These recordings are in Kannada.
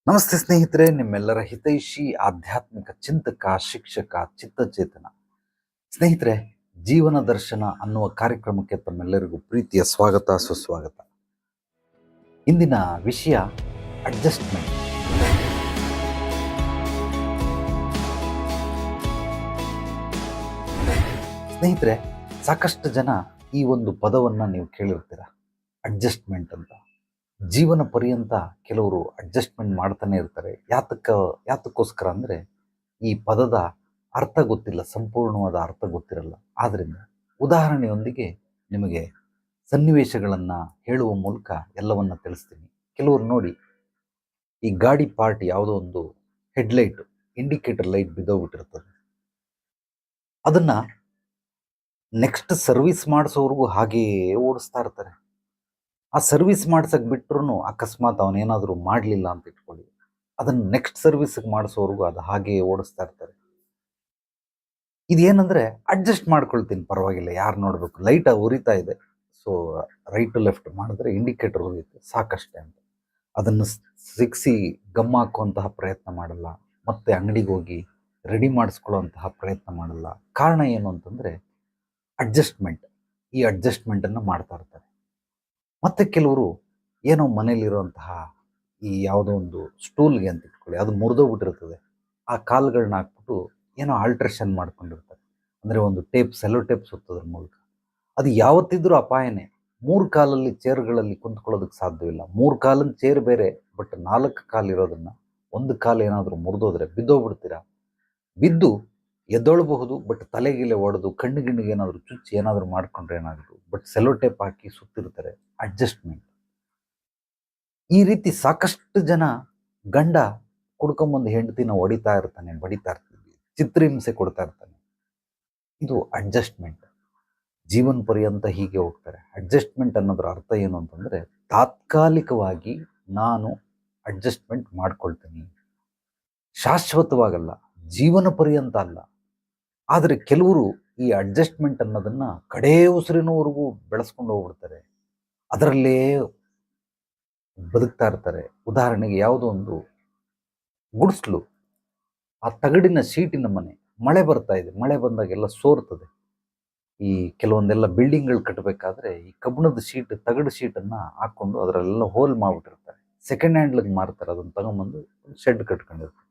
ನಮಸ್ತೆ ಸ್ನೇಹಿತರೆ, ನಿಮ್ಮೆಲ್ಲರ ಹಿತೈಷಿ ಆಧ್ಯಾತ್ಮಿಕ ಚಿಂತಕ, ಶಿಕ್ಷಕ, ಚಿತ್ತಚೇತನ ಸ್ನೇಹಿತರೆ, ಜೀವನ ದರ್ಶನ ಅನ್ನುವ ಕಾರ್ಯಕ್ರಮಕ್ಕೆ ತಮ್ಮೆಲ್ಲರಿಗೂ ಪ್ರೀತಿಯ ಸ್ವಾಗತ, ಸುಸ್ವಾಗತ. ಇಂದಿನ ವಿಷಯ ಅಡ್ಜಸ್ಟ್ಮೆಂಟ್. ಸ್ನೇಹಿತರೆ, ಸಾಕಷ್ಟು ಜನ ಈ ಒಂದು ಪದವನ್ನು ನೀವು ಕೇಳಿರ್ತೀರ, ಅಡ್ಜಸ್ಟ್ಮೆಂಟ್ ಅಂತ. ಜೀವನ ಪರ್ಯಂತ ಕೆಲವರು ಅಡ್ಜಸ್ಟ್ಮೆಂಟ್ ಮಾಡ್ತಾನೆ ಇರ್ತಾರೆ. ಯಾತಕ್ಕೋಸ್ಕರ ಅಂದರೆ ಈ ಪದದ ಅರ್ಥ ಗೊತ್ತಿಲ್ಲ, ಸಂಪೂರ್ಣವಾದ ಅರ್ಥ ಗೊತ್ತಿರಲ್ಲ. ಆದ್ದರಿಂದ ಉದಾಹರಣೆಯೊಂದಿಗೆ ನಿಮಗೆ ಸನ್ನಿವೇಶಗಳನ್ನು ಹೇಳುವ ಮೂಲಕ ಎಲ್ಲವನ್ನ ತಿಳಿಸ್ತೀನಿ. ಕೆಲವರು ನೋಡಿ, ಈ ಗಾಡಿ ಪಾರ್ಟ್ ಯಾವುದೋ ಒಂದು ಹೆಡ್ಲೈಟ್, ಇಂಡಿಕೇಟರ್ ಲೈಟ್ ಬಿದ್ದೋಗ್ಬಿಟ್ಟಿರ್ತದೆ. ಅದನ್ನು ನೆಕ್ಸ್ಟ್ ಸರ್ವಿಸ್ ಮಾಡಿಸೋರ್ಗೂ ಹಾಗೆಯೇ ಓಡಿಸ್ತಾ ಇರ್ತಾರೆ. ಆ ಸರ್ವಿಸ್ ಮಾಡ್ಸಕ್ಕೆ ಬಿಟ್ಟರು ಅಕಸ್ಮಾತ್ ಅವನೇನಾದರೂ ಮಾಡಲಿಲ್ಲ ಅಂತ ಇಟ್ಕೊಳ್ಳಿ, ಅದನ್ನು ನೆಕ್ಸ್ಟ್ ಸರ್ವಿಸ್ಗೆ ಮಾಡಿಸೋರ್ಗೂ ಅದು ಹಾಗೆಯೇ ಓಡಿಸ್ತಾ ಇರ್ತಾರೆ. ಇದೇನಂದರೆ, ಅಡ್ಜಸ್ಟ್ ಮಾಡ್ಕೊಳ್ತೀನಿ, ಪರವಾಗಿಲ್ಲ, ಯಾರು ನೋಡಬೇಕು, ಲೈಟ್ ಉರಿತಾ ಇದೆ, ಸೊ ರೈಟ್ ಟು ಲೆಫ್ಟ್ ಮಾಡಿದ್ರೆ ಇಂಡಿಕೇಟರ್ ಉರಿಯುತ್ತೆ, ಸಾಕಷ್ಟೇ ಅಂತ. ಅದನ್ನು ಸಿಕ್ಸಿ ಗಮ್ ಹಾಕುವಂತಹ ಪ್ರಯತ್ನ ಮಾಡಲ್ಲ, ಮತ್ತೆ ಅಂಗಡಿಗೆ ಹೋಗಿ ರೆಡಿ ಮಾಡಿಸ್ಕೊಳ್ಳುವಂತಹ ಪ್ರಯತ್ನ ಮಾಡಲ್ಲ. ಕಾರಣ ಏನು ಅಂತಂದರೆ ಅಡ್ಜಸ್ಟ್ಮೆಂಟ್. ಈ ಅಡ್ಜಸ್ಟ್ಮೆಂಟನ್ನು ಮಾಡ್ತಾ ಇರ್ತಾರೆ. ಮತ್ತು ಕೆಲವರು ಏನೋ ಮನೇಲಿರುವಂತಹ ಈ ಯಾವುದೋ ಒಂದು ಸ್ಟೂಲ್ಗೆ ಅಂತ ಇಟ್ಕೊಳ್ಳಿ, ಅದು ಮುರಿದೋಗ್ಬಿಟ್ಟಿರ್ತದೆ. ಆ ಕಾಲುಗಳನ್ನ ಹಾಕ್ಬಿಟ್ಟು ಏನೋ ಆಲ್ಟ್ರೇಷನ್ ಮಾಡ್ಕೊಂಡಿರ್ತಾರೆ. ಅಂದರೆ ಒಂದು ಸೆಲ್ಲೋ ಟೇಪ್ ಸುತ್ತೋದ್ರ ಮೂಲಕ. ಅದು ಯಾವತ್ತಿದ್ರೂ ಅಪಾಯನೇ. 3 ಕಾಲಲ್ಲಿ ಚೇರ್ಗಳಲ್ಲಿ ಕುಂತ್ಕೊಳ್ಳೋದಕ್ಕೆ ಸಾಧ್ಯವಿಲ್ಲ. 3 ಕಾಲಿನ ಚೇರ್ ಬೇರೆ, ಬಟ್ 4 ಕಾಲಿರೋದನ್ನು, ಒಂದು ಕಾಲು ಏನಾದರೂ ಮುರಿದೋದ್ರೆ ಬಿದ್ದೋಗ್ಬಿಡ್ತೀರಾ. ಬಿದ್ದು ಎದ್ದೊಳಬಹುದು, ಬಟ್ ತಲೆಗಿಲೆ ಒಡೆದು ಕಣ್ಣಿಗೆ ಏನಾದರೂ ಚುಚ್ಚಿ ಏನಾದರೂ ಮಾಡ್ಕೊಂಡ್ರೆ ಏನಾದರೂ, ಬಟ್ ಸೆಲ್ಲೋ ಟೇಪ್ ಹಾಕಿ ಸುತ್ತಿರ್ತಾರೆ. ಅಡ್ಜಸ್ಟ್ಮೆಂಟ್. ಈ ರೀತಿ ಸಾಕಷ್ಟು ಜನ ಗಂಡ ಕುಡ್ಕೊಂಬಂದು ಹೆಂಡತಿನ ಹೊಡಿತಾ ಇರ್ತಾನೆ, ಬಡಿತಾ ಇರ್ತೀವಿ, ಚಿತ್ರಹಿಂಸೆ ಕೊಡ್ತಾ ಇರ್ತಾನೆ. ಇದು ಅಡ್ಜಸ್ಟ್ಮೆಂಟ್. ಜೀವನ ಪರ್ಯಂತ ಹೀಗೆ ಹೋಗ್ತಾರೆ. ಅಡ್ಜಸ್ಟ್ಮೆಂಟ್ ಅನ್ನೋದ್ರ ಅರ್ಥ ಏನು ಅಂತಂದರೆ, ತಾತ್ಕಾಲಿಕವಾಗಿ ನಾನು ಅಡ್ಜಸ್ಟ್ಮೆಂಟ್ ಮಾಡ್ಕೊಳ್ತೀನಿ, ಶಾಶ್ವತವಾಗಲ್ಲ, ಜೀವನ ಪರ್ಯಂತ ಅಲ್ಲ. ಆದರೆ ಕೆಲವರು ಈ ಅಡ್ಜಸ್ಟ್ಮೆಂಟ್ ಅನ್ನೋದನ್ನು ಕಡೇ ಉಸಿರಿನವರೆಗೂ ಬೆಳೆಸ್ಕೊಂಡು ಹೋಗ್ಬಿಡ್ತಾರೆ, ಅದರಲ್ಲೇ ಬದುಕ್ತಾ ಇರ್ತಾರೆ. ಉದಾಹರಣೆಗೆ ಯಾವುದೋ ಒಂದು ಗುಡಿಸ್ಲು, ಆ ತಗಡಿನ ಶೀಟಿನ ಮನೆ, ಮಳೆ ಬರ್ತಾ ಇದೆ, ಮಳೆ ಬಂದಾಗೆಲ್ಲ ಸೋರ್ತದೆ. ಈ ಕೆಲವೊಂದೆಲ್ಲ ಬಿಲ್ಡಿಂಗ್ಗಳು ಕಟ್ಟಬೇಕಾದ್ರೆ ಈ ಕಬ್ಬಿಣದ ಶೀಟ್, ತಗಡು ಶೀಟನ್ನು ಹಾಕ್ಕೊಂಡು ಅದರಲ್ಲೆಲ್ಲ ಹೋಲ್ ಮಾಡಿಬಿಟ್ಟಿರ್ತಾರೆ. ಸೆಕೆಂಡ್ ಹ್ಯಾಂಡ್ಲಿಗೆ ಮಾರ್ತಾರೆ. ಅದನ್ನು ತಗೊಂಬಂದು ಶೆಡ್ ಕಟ್ಕೊಂಡಿರ್ತಾರೆ.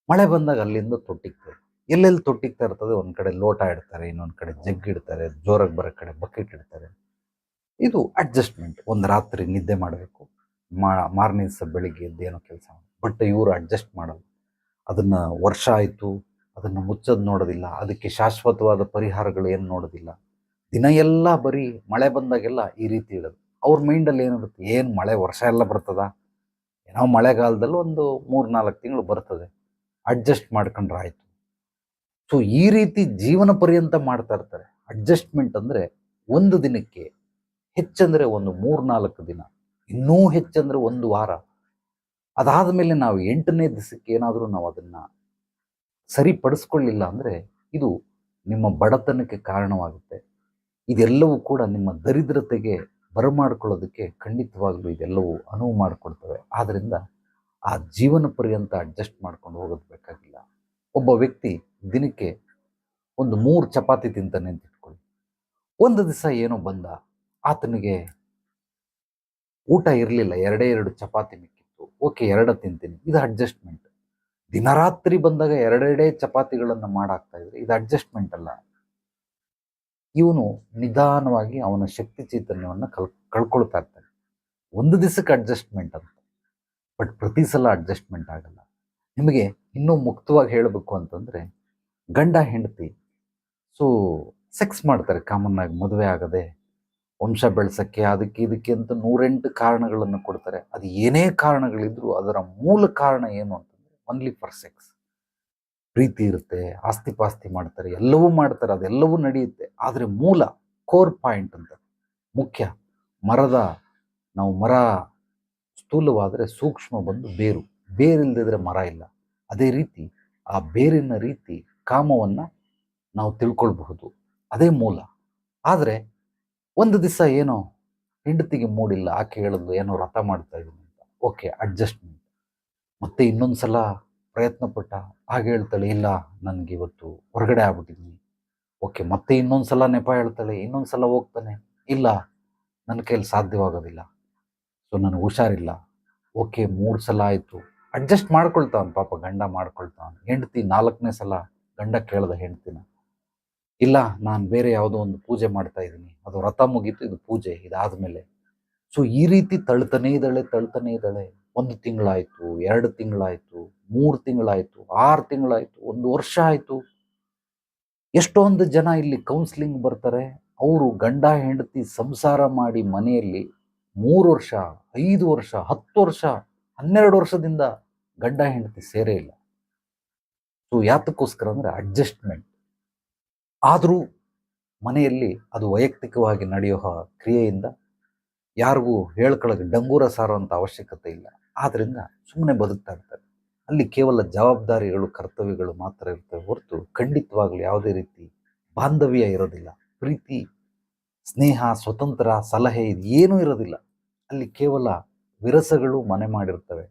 ಮಳೆ ಬಂದಾಗ ಅಲ್ಲಿಂದ ತೊಟ್ಟಿಗ್ತದೆ. ಎಲ್ಲೆಲ್ಲಿ ತೊಟ್ಟಿಗ್ತಾ ಇರ್ತದೆ, ಒಂದು ಕಡೆ ಲೋಟ ಇಡ್ತಾರೆ, ಇನ್ನೊಂದು ಕಡೆ ಜಗ್ ಇಡ್ತಾರೆ, ಜೋರಾಗಿ ಬರೋ ಕಡೆ ಬಕೆಟ್ ಇಡ್ತಾರೆ. ಇದು ಅಡ್ಜಸ್ಟ್ಮೆಂಟ್. ಒಂದು ರಾತ್ರಿ ನಿದ್ದೆ ಮಾಡಬೇಕು, ಮಾರನೇ ದಿವಸ ಬೆಳಿಗ್ಗೆ ಎದ್ದು ಏನೋ ಕೆಲಸ ಮಾಡಿ. ಬಟ್ ಇವರು ಅಡ್ಜಸ್ಟ್ ಮಾಡಲ್ಲ. ಅದನ್ನು ವರ್ಷ ಆಯಿತು, ಅದನ್ನು ಮುಚ್ಚೋದು ನೋಡೋದಿಲ್ಲ, ಅದಕ್ಕೆ ಶಾಶ್ವತವಾದ ಪರಿಹಾರಗಳು ಏನು ನೋಡೋದಿಲ್ಲ. ದಿನ ಎಲ್ಲ ಬರೀ ಮಳೆ ಬಂದಾಗೆಲ್ಲ ಈ ರೀತಿ ಇಡೋದು. ಅವ್ರ ಮೈಂಡಲ್ಲಿ ಏನಿರುತ್ತೆ, ಏನು ಮಳೆ ವರ್ಷ ಎಲ್ಲ ಬರ್ತದ, ಏನೋ ಮಳೆಗಾಲದಲ್ಲಿ ಒಂದು 3-4 ತಿಂಗಳು ಬರ್ತದೆ, ಅಡ್ಜಸ್ಟ್ ಮಾಡ್ಕೊಂಡ್ರೆ ಆಯಿತು. ಸೊ ಈ ರೀತಿ ಜೀವನ ಪರ್ಯಂತ ಮಾಡ್ತಾ ಇರ್ತಾರೆ. ಅಡ್ಜಸ್ಟ್ಮೆಂಟ್ ಅಂದರೆ ಒಂದು ದಿನಕ್ಕೆ, ಹೆಚ್ಚಂದರೆ ಒಂದು 3-4 ದಿನ, ಇನ್ನೂ ಹೆಚ್ಚಂದರೆ ಒಂದು ವಾರ. ಅದಾದ ಮೇಲೆ ನಾವು 8ನೇ ದಿವಸಕ್ಕೆ ಏನಾದರೂ ನಾವು ಅದನ್ನು ಸರಿಪಡಿಸ್ಕೊಳ್ಳಿಲ್ಲ ಅಂದರೆ ಇದು ನಿಮ್ಮ ಬಡತನಕ್ಕೆ ಕಾರಣವಾಗುತ್ತೆ. ಇದೆಲ್ಲವೂ ಕೂಡ ನಿಮ್ಮ ದರಿದ್ರತೆಗೆ ಬರಮಾಡ್ಕೊಳ್ಳೋದಕ್ಕೆ ಖಂಡಿತವಾಗ್ಲೂ ಇದೆಲ್ಲವೂ ಅನುವು ಮಾಡಿಕೊಡ್ತವೆ. ಆದ್ದರಿಂದ ಆ ಜೀವನ ಪರ್ಯಂತ ಅಡ್ಜಸ್ಟ್ ಮಾಡ್ಕೊಂಡು ಹೋಗೋದು ಬೇಕಾಗಿಲ್ಲ. ಒಬ್ಬ ವ್ಯಕ್ತಿ ದಿನಕ್ಕೆ ಒಂದು 3 ಚಪಾತಿ ತಿಂತಾನೆ ಅಂತ ಇಟ್ಕೊಳ್ಳಿ. ಒಂದು ದಿವಸ ಏನೋ ಬಂದ, ಆತನಿಗೆ ಊಟ ಇರಲಿಲ್ಲ, 2 ಚಪಾತಿ ಮಿಕ್ಕಿತ್ತು. ಓಕೆ, 2 ತಿಂತೀನಿ, ಇದು ಅಡ್ಜಸ್ಟ್ಮೆಂಟ್. ದಿನರಾತ್ರಿ ಬಂದಾಗ 2 ಚಪಾತಿಗಳನ್ನು ಮಾಡಾಕ್ತಾ ಇದ್ರೆ ಇದು ಅಡ್ಜಸ್ಟ್ಮೆಂಟ್ ಅಲ್ಲ. ಇವನು ನಿಧಾನವಾಗಿ ಅವನ ಶಕ್ತಿ ಚೈತನ್ಯವನ್ನು ಕಳ್ಕೊಳ್ತಾ ಇರ್ತಾನೆ. ಒಂದು ದಿವಸಕ್ಕೆ ಅಡ್ಜಸ್ಟ್ಮೆಂಟ್ ಅಂತ, ಬಟ್ ಪ್ರತಿ ಸಲ ಅಡ್ಜಸ್ಟ್ಮೆಂಟ್ ಆಗಲ್ಲ. ನಿಮಗೆ ಇನ್ನೂ ಮುಕ್ತವಾಗಿ ಹೇಳಬೇಕು ಅಂತಂದರೆ, ಗಂಡ ಹೆಂಡತಿ ಸೆಕ್ಸ್ ಮಾಡ್ತಾರೆ ಕಾಮನ್ ಆಗಿ, ಮದುವೆ ಆಗದೆ ವಂಶ ಬೆಳೆಸೋಕ್ಕೆ, ಅದಕ್ಕೆ ಇದಕ್ಕೆ ಅಂತ 108 ಕಾರಣಗಳನ್ನು ಕೊಡ್ತಾರೆ. ಅದು ಏನೇ ಕಾರಣಗಳಿದ್ರೂ ಅದರ ಮೂಲ ಕಾರಣ ಏನು ಅಂತಂದರೆ ಒನ್ಲಿ ಫಾರ್ ಸೆಕ್ಸ್. ಪ್ರೀತಿ ಇರುತ್ತೆ, ಆಸ್ತಿ ಪಾಸ್ತಿ ಮಾಡ್ತಾರೆ, ಎಲ್ಲವೂ ಮಾಡ್ತಾರೆ, ಅದೆಲ್ಲವೂ ನಡೆಯುತ್ತೆ. ಆದರೆ ಮೂಲ ಕೋರ್ ಪಾಯಿಂಟ್ ಅಂತ ಮುಖ್ಯ, ಮರ ಸ್ಥೂಲವಾದರೆ ಸೂಕ್ಷ್ಮ ಬಂದು ಬೇರಿಲ್ಲದಿದ್ರೆ ಮರ ಇಲ್ಲ. ಅದೇ ರೀತಿ ಆ ಬೇರಿನ ರೀತಿ ಕಾಮವನ್ನು ನಾವು ತಿಳ್ಕೊಳ್ಬಹುದು, ಅದೇ ಮೂಲ. ಆದರೆ ಒಂದು ದಿವಸ ಏನೋ ಹೆಂಡತಿಗೆ ಮೂಡಿಲ್ಲ, ಆಕೆ ಹೇಳಿದ್ಲು ಏನೋ ವ್ರತ ಮಾಡ್ತಾ ಇದ್ದೀನಿ ಅಂತ. Okay, adjustment. ಮತ್ತೆ ಇನ್ನೊಂದು ಸಲ ಪ್ರಯತ್ನ ಪಟ್ಟ. ಆಗ ಹೇಳ್ತಾಳೆ, ಇಲ್ಲ ನನಗೆ ಇವತ್ತು ಹೊರಗಡೆ ಆಗ್ಬಿಟ್ಟಿದ್ದೀನಿ. ಓಕೆ, ಮತ್ತೆ ಇನ್ನೊಂದು ಸಲ ನೆಪ ಹೇಳ್ತಾಳೆ, ಇನ್ನೊಂದು ಸಲ ಹೋಗ್ತಾನೆ, ಇಲ್ಲ ನನ್ನ ಕೈಯಲ್ಲಿ ಸಾಧ್ಯವಾಗೋದಿಲ್ಲ, ಸೊ ನನಗೆ ಹುಷಾರಿಲ್ಲ. ಓಕೆ, 3 ಸಲ ಆಯಿತು. ಅಡ್ಜಸ್ಟ್ ಮಾಡ್ಕೊಳ್ತಾವನು ಪಾಪ, ಗಂಡ ಮಾಡ್ಕೊಳ್ತಾವನು. ಹೆಂಡ್ತಿ 4ನೇ ಸಲ ಗಂಡ ಕೇಳ್ದ ಹೆಂಡ್ತಿನ, ಇಲ್ಲ ನಾನು ಬೇರೆ ಯಾವುದೋ ಒಂದು ಪೂಜೆ ಮಾಡ್ತಾ ಇದ್ದೀನಿ, ಅದು ವ್ರತ ಮುಗೀತು, ಇದು ಪೂಜೆ ಇದಾದ್ಮೇಲೆ. ಸೊ ಈ ರೀತಿ ತಳ್ತಾನೇ ಇದ್ದಾಳೆ. 1 ತಿಂಗಳಾಯ್ತು, 2 ತಿಂಗಳಾಯ್ತು, 3 ತಿಂಗಳಾಯ್ತು, 6 ತಿಂಗಳಾಯ್ತು, 1 ವರ್ಷ ಆಯ್ತು. ಎಷ್ಟೊಂದು ಜನ ಇಲ್ಲಿ ಕೌನ್ಸಿಲಿಂಗ್ ಬರ್ತಾರೆ, ಅವರು ಗಂಡ ಹೆಂಡತಿ ಸಂಸಾರ ಮಾಡಿ ಮನೆಯಲ್ಲಿ 3 ವರ್ಷ, 5 ವರ್ಷ, 10 ವರ್ಷ, 12 ವರ್ಷದಿಂದ ಗಂಡ ಹೆಂಡತಿ ಸೇರೇ ಇಲ್ಲ. ಸೊ ಯಾತಕ್ಕೋಸ್ಕರ ಅಂದ್ರೆ ಅಡ್ಜಸ್ಟ್ಮೆಂಟ್. ಆದರೂ ಮನೆಯಲ್ಲಿ ಅದು ವೈಯಕ್ತಿಕವಾಗಿ ನಡೆಯೋ ಕ್ರಿಯೆಯಿಂದ ಯಾರಿಗೂ ಹೇಳ್ಕೊಳ್ಳೋಕೆ ಡಂಗೂರ ಸಾರುವಂಥ ಅವಶ್ಯಕತೆ ಇಲ್ಲ. ಆದ್ದರಿಂದ ಸುಮ್ಮನೆ ಬದುಕ್ತಾ ಇರ್ತಾರೆ. ಅಲ್ಲಿ ಕೇವಲ ಜವಾಬ್ದಾರಿಗಳು, ಕರ್ತವ್ಯಗಳು ಮಾತ್ರ ಇರ್ತವೆ ಹೊರತು ಖಂಡಿತವಾಗ್ಲೂ ಯಾವುದೇ ರೀತಿ ಬಾಂಧವ್ಯ ಇರೋದಿಲ್ಲ. ಪ್ರೀತಿ, ಸ್ನೇಹ, ಸ್ವತಂತ್ರ, ಸಲಹೆ ಇದು ಏನೂ ಇರೋದಿಲ್ಲ. ಅಲ್ಲಿ ಕೇವಲ ವಿರಸಗಳು ಮನೆ ಮಾಡಿರ್ತವೆ.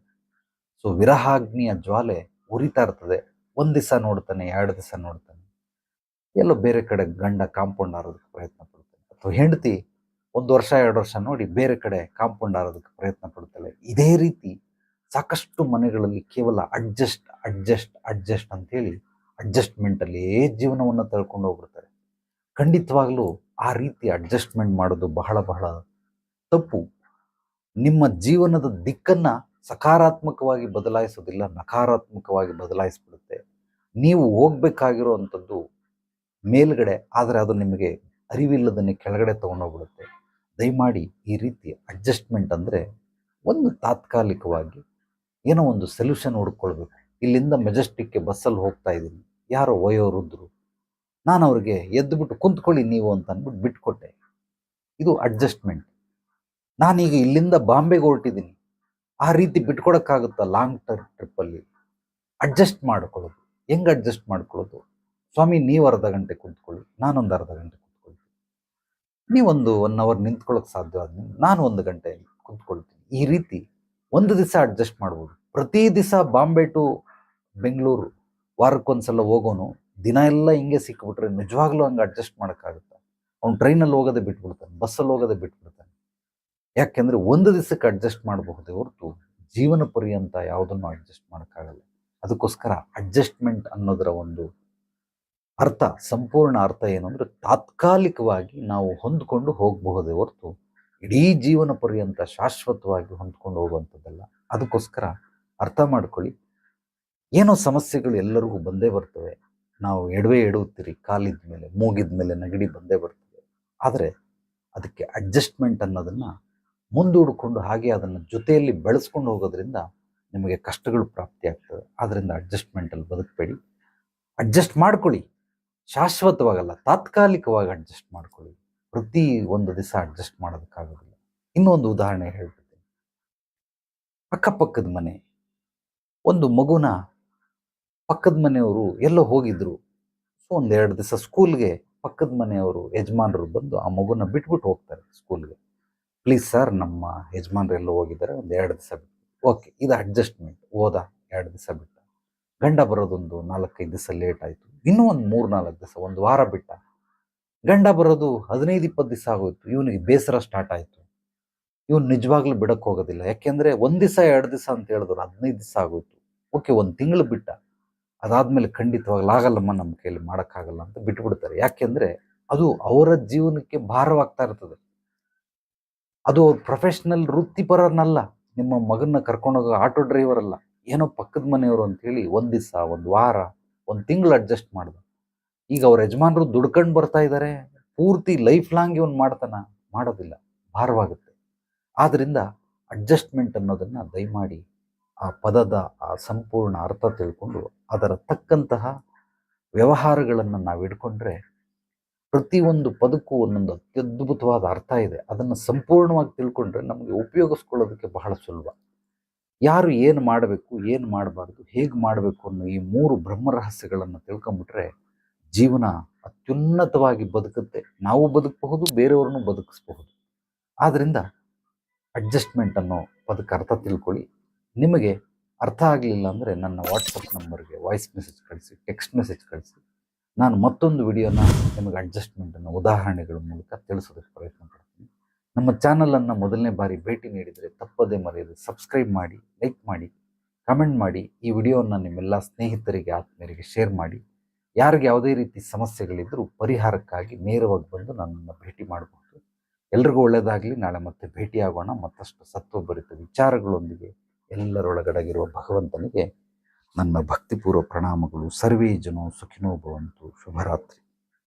ಸೊ ವಿರಹಾಗ್ನಿಯ ಜ್ವಾಲೆ ಉರಿತಾ ಇರ್ತದೆ. 1 ದಿವಸ ನೋಡ್ತಾನೆ, 2 ದಿವಸ ನೋಡ್ತಾನೆ, ಎಲ್ಲೋ ಬೇರೆ ಕಡೆ ಗಂಡ ಕಾಂಪೌಂಡ್ ಹಾರೋದಕ್ಕೆ ಪ್ರಯತ್ನ ಪಡ್ತಾನೆ, ಅಥವಾ ಹೆಂಡತಿ 1 ವರ್ಷ 2 ವರ್ಷ ನೋಡಿ ಬೇರೆ ಕಡೆ ಕಾಂಪೌಂಡ್ ಹಾರೋದಕ್ಕೆ ಪ್ರಯತ್ನ ಪಡ್ತಾಳೆ. ಇದೇ ರೀತಿ ಸಾಕಷ್ಟು ಮನೆಗಳಲ್ಲಿ ಕೇವಲ ಅಡ್ಜಸ್ಟ್ ಅಂತೇಳಿ ಅಡ್ಜಸ್ಟ್ಮೆಂಟಲ್ಲಿ ಜೀವನವನ್ನು ತಳ್ಕೊಂಡು ಹೋಗ್ಬಿಡ್ತಾರೆ. ಖಂಡಿತವಾಗ್ಲೂ ಆ ರೀತಿ ಅಡ್ಜಸ್ಟ್ಮೆಂಟ್ ಮಾಡೋದು ಬಹಳ ಬಹಳ ತಪ್ಪು. ನಿಮ್ಮ ಜೀವನದ ದಿಕ್ಕನ್ನು ಸಕಾರಾತ್ಮಕವಾಗಿ ಬದಲಾಯಿಸೋದಿಲ್ಲ, ನಕಾರಾತ್ಮಕವಾಗಿ ಬದಲಾಯಿಸ್ಬಿಡುತ್ತೆ. ನೀವು ಹೋಗ್ಬೇಕಾಗಿರೋ ಅಂಥದ್ದು ಮೇಲ್ಗಡೆ, ಆದರೆ ಅದು ನಿಮಗೆ ಅರಿವಿಲ್ಲದನ್ನೇ ಕೆಳಗಡೆ ತೊಗೊಂಡೋಗ್ಬಿಡುತ್ತೆ. ದಯಮಾಡಿ ಈ ರೀತಿ ಅಡ್ಜಸ್ಟ್ಮೆಂಟ್ ಅಂದರೆ ಒಂದು ತಾತ್ಕಾಲಿಕವಾಗಿ ಏನೋ ಒಂದು ಸೊಲ್ಯೂಷನ್ ಹುಡ್ಕೊಳ್ಬೇಕು. ಇಲ್ಲಿಂದ ಮೆಜೆಸ್ಟಿಕ್ಗೆ ಬಸ್ಸಲ್ಲಿ ಹೋಗ್ತಾ ಇದ್ದೀನಿ, ಯಾರೋ ವಯೋವೃದ್ಧರು, ನಾನು ಅವ್ರಿಗೆ ಎದ್ದುಬಿಟ್ಟು ಕುಂತ್ಕೊಳ್ಳಿ ನೀವು ಅಂತ ಅಂದ್ಬಿಟ್ಟು ಬಿಟ್ಕೊಟ್ಟೆ. ಇದು ಅಡ್ಜಸ್ಟ್ಮೆಂಟ್. ನಾನೀಗ ಇಲ್ಲಿಂದ ಬಾಂಬೆಗೆ ಹೊರಟಿದ್ದೀನಿ, ಆ ರೀತಿ ಬಿಟ್ಕೊಡೋಕ್ಕಾಗುತ್ತಾ? ಲಾಂಗ್ ಟರ್ಮ್ ಟ್ರಿಪ್ಪಲ್ಲಿ ಅಡ್ಜಸ್ಟ್ ಮಾಡ್ಕೊಳ್ಳೋದು. ಹೆಂಗೆ ಅಡ್ಜಸ್ಟ್ ಮಾಡ್ಕೊಳ್ಳೋದು? ಸ್ವಾಮಿ ನೀವು ಅರ್ಧ ಗಂಟೆ ಕುಂತ್ಕೊಳ್ಳಿ, ನಾನೊಂದು ಅರ್ಧ ಗಂಟೆ ಕುಂತ್ಕೊಳ್ತೀನಿ. ನೀವೊಂದು 1 ಅವರ್ ನಿಂತ್ಕೊಳ್ಳೋಕೆ ಸಾಧ್ಯವಾದ ನಾನು 1 ಗಂಟೆ ಕುಂತ್ಕೊಳ್ತೀನಿ. ಈ ರೀತಿ 1 ದಿವಸ ಅಡ್ಜಸ್ಟ್ ಮಾಡ್ಬೋದು. ಪ್ರತಿ ದಿವಸ ಬಾಂಬೆ ಟು ಬೆಂಗಳೂರು ವಾರಕ್ಕೊಂದ್ಸಲ ಹೋಗೋನು ದಿನ ಎಲ್ಲ ಹಿಂಗೆ ಸಿಕ್ಬಿಟ್ರೆ ನಿಜವಾಗ್ಲೂ ಹಂಗೆ ಅಡ್ಜಸ್ಟ್ ಮಾಡೋಕ್ಕಾಗುತ್ತಾ? ಅವ್ನು ಟ್ರೈನಲ್ಲಿ ಹೋಗೋದೇ ಬಿಟ್ಬಿಡ್ತಾನೆ, ಬಸ್ಸಲ್ಲಿ ಹೋಗೋದೇ ಬಿಟ್ಬಿಡ್ತಾನೆ. ಯಾಕೆಂದರೆ 1 ದಿವಸಕ್ಕೆ ಅಡ್ಜಸ್ಟ್ ಮಾಡಬಹುದೇ ಹೊರತು ಜೀವನ ಪರ್ಯಂತ ಯಾವುದನ್ನು ಅಡ್ಜಸ್ಟ್ ಮಾಡೋಕ್ಕಾಗಲ್ಲ. ಅದಕ್ಕೋಸ್ಕರ ಅಡ್ಜಸ್ಟ್ಮೆಂಟ್ ಅನ್ನೋದರ ಒಂದು ಅರ್ಥ, ಸಂಪೂರ್ಣ ಅರ್ಥ ಏನು ಅಂದರೆ ತಾತ್ಕಾಲಿಕವಾಗಿ ನಾವು ಹೊಂದ್ಕೊಂಡು ಹೋಗಬಹುದೇ ಹೊರತು ಇಡೀ ಜೀವನ ಪರ್ಯಂತ ಶಾಶ್ವತವಾಗಿ ಹೊಂದ್ಕೊಂಡು ಹೋಗುವಂಥದ್ದಲ್ಲ. ಅದಕ್ಕೋಸ್ಕರ ಅರ್ಥ ಮಾಡ್ಕೊಳ್ಳಿ. ಏನೋ ಸಮಸ್ಯೆಗಳು ಎಲ್ಲರಿಗೂ ಬಂದೇ ಬರ್ತವೆ. ನಾವು ಎಡುತ್ತೀರಿ, ಕಾಲಿದ ಮೇಲೆ, ಮೂಗಿದ ಮೇಲೆ ನೆಗಡಿ ಬಂದೇ ಬರ್ತದೆ. ಆದರೆ ಅದಕ್ಕೆ ಅಡ್ಜಸ್ಟ್ಮೆಂಟ್ ಅನ್ನೋದನ್ನು ಮುಂದೂಡಿಕೊಂಡು ಹಾಗೆ ಅದನ್ನು ಜೊತೆಯಲ್ಲಿ ಬೆಳೆಸ್ಕೊಂಡು ಹೋಗೋದ್ರಿಂದ ನಿಮಗೆ ಕಷ್ಟಗಳು ಪ್ರಾಪ್ತಿಯಾಗ್ತವೆ. ಆದ್ದರಿಂದ ಅಡ್ಜಸ್ಟ್ಮೆಂಟಲ್ಲಿ ಬದುಕಬೇಡಿ. ಅಡ್ಜಸ್ಟ್ ಮಾಡ್ಕೊಳ್ಳಿ, ಶಾಶ್ವತವಾಗಲ್ಲ, ತಾತ್ಕಾಲಿಕವಾಗಿ ಅಡ್ಜಸ್ಟ್ ಮಾಡ್ಕೊಳ್ಳಿ. ಪ್ರತಿ 1 ದಿವಸ ಅಡ್ಜಸ್ಟ್ ಮಾಡೋದಕ್ಕಾಗೋದಿಲ್ಲ. ಇನ್ನೊಂದು ಉದಾಹರಣೆ ಹೇಳ್ಬಿಡ್ತೀನಿ. ಅಕ್ಕಪಕ್ಕದ ಮನೆ ಒಂದು ಮಗುನ ಪಕ್ಕದ ಮನೆಯವರು ಎಲ್ಲೋ ಹೋಗಿದ್ರು. ಸೊ 1-2 ದಿವಸ ಸ್ಕೂಲ್ಗೆ ಪಕ್ಕದ ಮನೆಯವರು ಯಜಮಾನರು ಬಂದು ಆ ಮಗುನ ಬಿಟ್ಬಿಟ್ಟು ಹೋಗ್ತಾರೆ ಸ್ಕೂಲ್ಗೆ. ಪ್ಲೀಸ್ ಸರ್, ನಮ್ಮ ಯಜಮಾನ್ರು ಎಲ್ಲೋ ಹೋಗಿದ್ದಾರೆ, 1-2 ದಿವಸ ಬಿಟ್ಟು. ಓಕೆ, ಇದು ಅಡ್ಜಸ್ಟ್ಮೆಂಟ್. ಹೋದ 2 ದಿವಸ ಬಿಟ್ಟ. ಗಂಡ ಬರೋದೊಂದು 4-5 ದಿವಸ ಲೇಟ್ ಆಯಿತು. ಇನ್ನೂ ಒಂದು 3-4 ದಿವಸ, 1 ವಾರ ಬಿಟ್ಟ. ಗಂಡ ಬರೋದು 15-20 ದಿವಸ ಆಗೋಯ್ತು. ಇವನಿಗೆ ಬೇಸರ ಸ್ಟಾರ್ಟ್ ಆಯಿತು. ಇವನು ನಿಜವಾಗ್ಲೂ ಬಿಡಕ್ಕೆ ಹೋಗೋದಿಲ್ಲ. ಯಾಕೆಂದರೆ 1 ದಿವಸ 2 ದಿವಸ ಅಂತ ಹೇಳಿದ್ರು 15 ದಿವಸ ಆಗೋಯ್ತು. ಓಕೆ, 1 ತಿಂಗಳು ಬಿಟ್ಟ. ಅದಾದಮೇಲೆ ಖಂಡಿತವಾಗ್ಲೂ ಆಗಲ್ಲಮ್ಮ, ನಮ್ಮ ಕೈಯಲ್ಲಿ ಮಾಡೋಕ್ಕಾಗಲ್ಲ ಅಂತ ಬಿಟ್ಬಿಡ್ತಾರೆ. ಯಾಕೆಂದರೆ ಅದು ಅವರ ಜೀವನಕ್ಕೆ ಭಾರವಾಗ್ತಾ ಇರ್ತದೆ. ಅದು ಅವ್ರ ಪ್ರೊಫೆಷ್ನಲ್ ವೃತ್ತಿಪರನಲ್ಲ. ನಿಮ್ಮ ಮಗನ್ನ ಕರ್ಕೊಂಡೋಗೋ ಆಟೋ ಡ್ರೈವರ್ ಅಲ್ಲ, ಏನೋ ಪಕ್ಕದ ಮನೆಯವರು ಅಂತೇಳಿ 1 ದಿವಸ, 1 ವಾರ, 1 ತಿಂಗಳು ಅಡ್ಜಸ್ಟ್ ಮಾಡ್ದ. ಈಗ ಅವ್ರ ಯಜಮಾನರು ದುಡ್ಕೊಂಡು ಬರ್ತಾ ಇದ್ದಾರೆ, ಪೂರ್ತಿ ಲೈಫ್ ಲಾಂಗ್ ಇವನು ಮಾಡೋದಿಲ್ಲ, ಭಾರವಾಗುತ್ತೆ. ಆದ್ದರಿಂದ ಅಡ್ಜಸ್ಟ್ಮೆಂಟ್ ಅನ್ನೋದನ್ನು ದಯಮಾಡಿ ಆ ಪದದ ಆ ಸಂಪೂರ್ಣ ಅರ್ಥ ತಿಳ್ಕೊಂಡು ಅದರ ತಕ್ಕಂತಹ ವ್ಯವಹಾರಗಳನ್ನು ನಾವು ಇಟ್ಕೊಂಡ್ರೆ ಪ್ರತಿಯೊಂದು ಪದಕ್ಕೂ ಒಂದೊಂದು ಅತ್ಯದ್ಭುತವಾದ ಅರ್ಥ ಇದೆ. ಅದನ್ನು ಸಂಪೂರ್ಣವಾಗಿ ತಿಳ್ಕೊಂಡ್ರೆ ನಮಗೆ ಉಪಯೋಗಿಸ್ಕೊಳ್ಳೋದಕ್ಕೆ ಬಹಳ ಸುಲಭ. ಯಾರು ಏನು ಮಾಡಬೇಕು, ಏನು ಮಾಡಬಾರ್ದು, ಹೇಗೆ ಮಾಡಬೇಕು ಅನ್ನೋ ಈ 3 ಬ್ರಹ್ಮರಹಸ್ಯಗಳನ್ನು ತಿಳ್ಕೊಂಬಿಟ್ರೆ ಜೀವನ ಅತ್ಯುನ್ನತವಾಗಿ ಬದುಕುತ್ತೆ. ನಾವು ಬದುಕಬಹುದು, ಬೇರೆಯವ್ರನ್ನೂ ಬದುಕಿಸಬಹುದು. ಆದ್ದರಿಂದ ಅಡ್ಜಸ್ಟ್ಮೆಂಟ್ ಅನ್ನೋ ಪದಕ್ಕೆ ಅರ್ಥ ತಿಳ್ಕೊಳ್ಳಿ. ನಿಮಗೆ ಅರ್ಥ ಆಗಲಿಲ್ಲ ಅಂದರೆ ನನ್ನ ವಾಟ್ಸಪ್ ನಂಬರ್ಗೆ ವಾಯ್ಸ್ ಮೆಸೇಜ್ ಕಳಿಸಿ, ಟೆಕ್ಸ್ಟ್ ಮೆಸೇಜ್ ಕಳಿಸಿ. ನಾನು ಮತ್ತೊಂದು ವಿಡಿಯೋನ ನಿಮಗೆ ಅಡ್ಜಸ್ಟ್ಮೆಂಟನ್ನು ಉದಾಹರಣೆಗಳ ಮೂಲಕ ತಿಳಿಸೋದಕ್ಕೆ ಪ್ರಯತ್ನ ಪಡ್ತೀನಿ. ನಮ್ಮ ಚಾನಲನ್ನು ಮೊದಲನೇ ಬಾರಿ ಭೇಟಿ ನೀಡಿದರೆ ತಪ್ಪದೇ ಮರೆಯದೆ ಸಬ್ಸ್ಕ್ರೈಬ್ ಮಾಡಿ, ಲೈಕ್ ಮಾಡಿ, ಕಮೆಂಟ್ ಮಾಡಿ. ಈ ವಿಡಿಯೋವನ್ನು ನಿಮ್ಮೆಲ್ಲ ಸ್ನೇಹಿತರಿಗೆ, ಆತ್ಮೀಯರಿಗೆ ಶೇರ್ ಮಾಡಿ. ಯಾರಿಗೆ ಯಾವುದೇ ರೀತಿ ಸಮಸ್ಯೆಗಳಿದ್ದರೂ ಪರಿಹಾರಕ್ಕಾಗಿ ನೇರವಾಗಿ ಬಂದು ನನ್ನನ್ನು ಭೇಟಿ ಮಾಡಬಹುದು. ಎಲ್ರಿಗೂ ಒಳ್ಳೆಯದಾಗಲಿ. ನಾಳೆ ಮತ್ತೆ ಭೇಟಿಯಾಗೋಣ ಮತ್ತಷ್ಟು ಸತ್ವಭರಿತ ವಿಚಾರಗಳೊಂದಿಗೆ. ಎಲ್ಲರೊಳಗಡಗಿರುವ ಭಗವಂತನಿಗೆ ನನ್ನ ಭಕ್ತಿಪೂರ್ವ ಪ್ರಣಾಮಗಳು. ಸರ್ವೇ ಜನೋ ಸುಖಿನೋ ಭವಂತು. ಶುಭರಾತ್ರಿ.